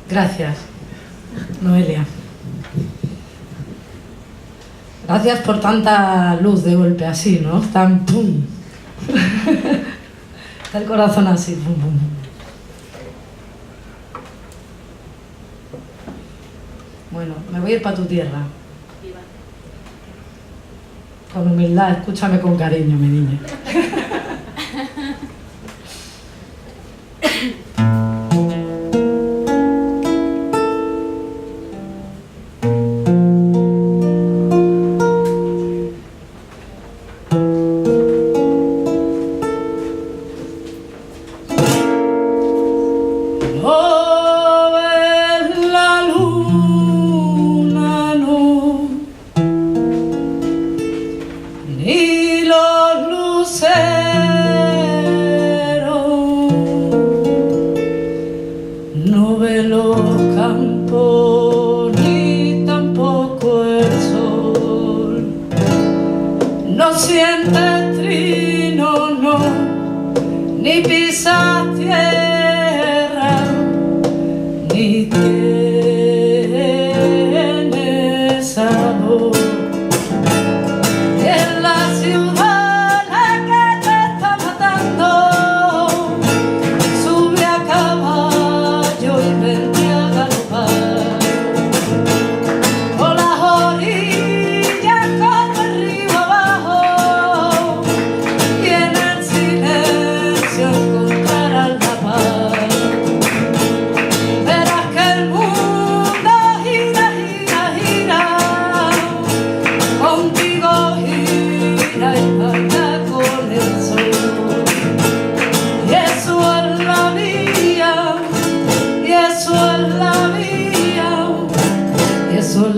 Gracias, Noelia. Gracias por tanta luz de golpe así, ¿no? Tan pum. Está el corazón así, pum, pum. Bueno, me voy a ir para tu tierra. Con humildad, escúchame con cariño, mi niña.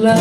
La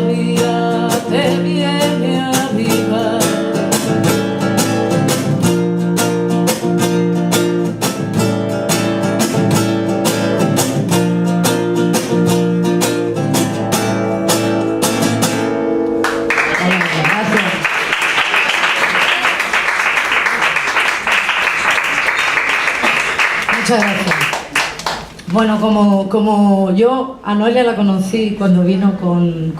vida te viene arriba. Muchas gracias. Bueno, como yo a Noelia la conocí cuando vino con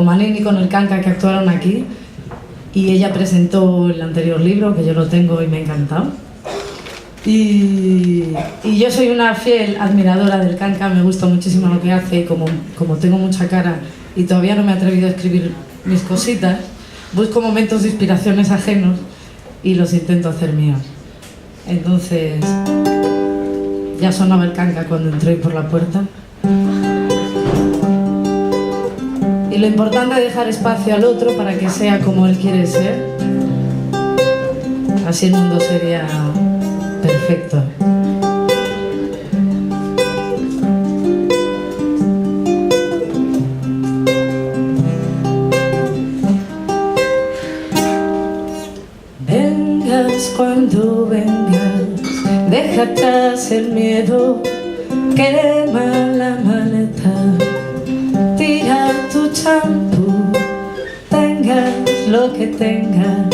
Manini y con el Canca, que actuaron aquí, y ella presentó el anterior libro, que yo lo tengo y me ha encantado. Y yo soy una fiel admiradora del Canca, me gusta muchísimo lo que hace, y como tengo mucha cara y todavía no me he atrevido a escribir mis cositas, busco momentos de inspiraciones ajenos y los intento hacer míos. Entonces, ya sonaba el Canca cuando entré por la puerta. Y lo importante es dejar espacio al otro para que sea como él quiere ser. Así el mundo sería perfecto. Vengas cuando vengas, deja atrás el miedo, quema la maleta, tira tu champú, tengas lo que tengas,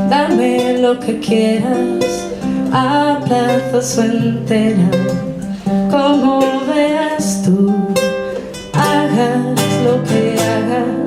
dame lo que quieras, a plazos o entera, como veas tú, hagas lo que hagas.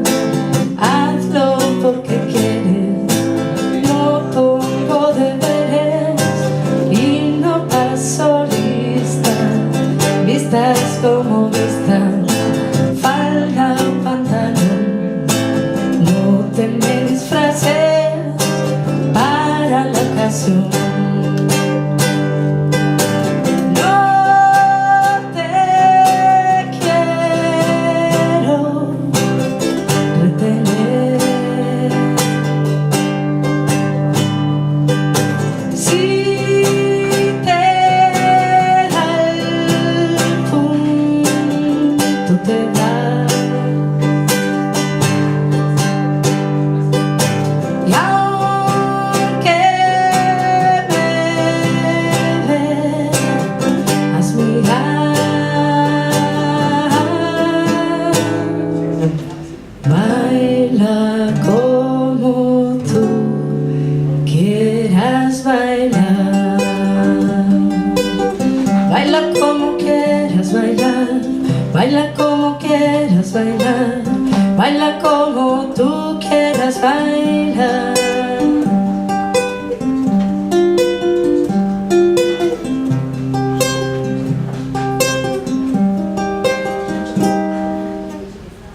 baila como tú quieras bailar.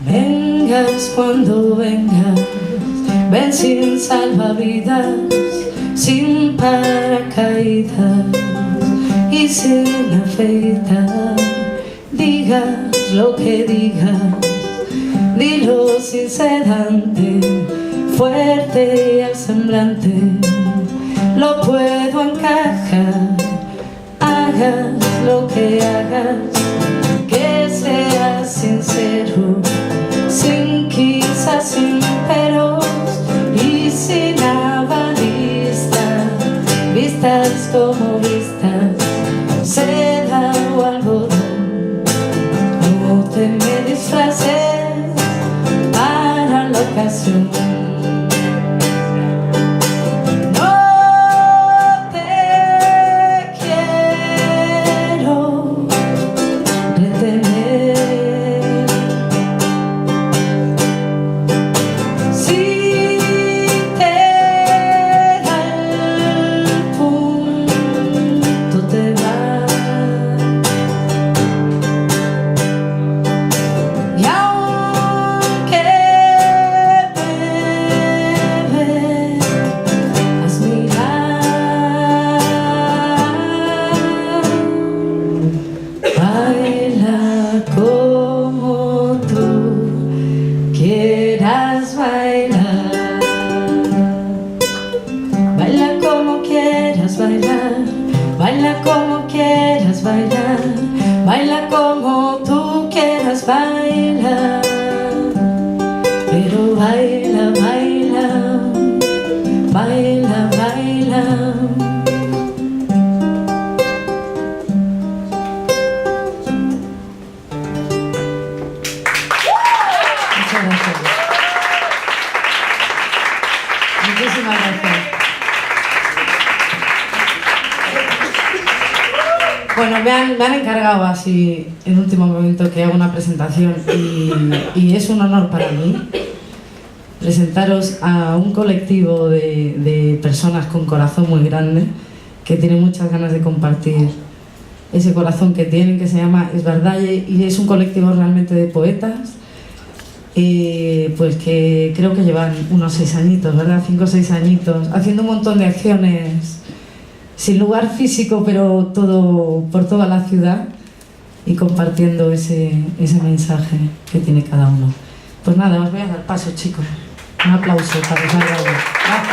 Vengas cuando vengas, ven sin salvavidas, sin paracaídas y sin afeitar. Digas lo que digas, dilo sin sedante, fuerte y al semblante lo puedo encajar. Hagas lo que hagas, que seas sincero, sin quizás, sin peros y sin avaricia. Vistas como vistas, seda o algodón, no te me disfraces para la ocasión. Baila como quieras bailar, baila como tú quieras bailar, pero baila, baila, baila, baila. Muchas gracias. Muchísimas gracias. Bueno, me han encargado así en último momento que haga una presentación y es un honor para mí presentaros a un colectivo de personas con corazón muy grande que tienen muchas ganas de compartir ese corazón que tienen, que se llama Esbardalle, y es un colectivo realmente de poetas pues que creo que llevan unos 6 añitos, ¿verdad? 5 o 6 añitos, haciendo un montón de acciones sin lugar físico, pero por toda la ciudad, y compartiendo ese mensaje que tiene cada uno. Pues nada, os voy a dar paso, chicos. Un aplauso para que salga. Gracias.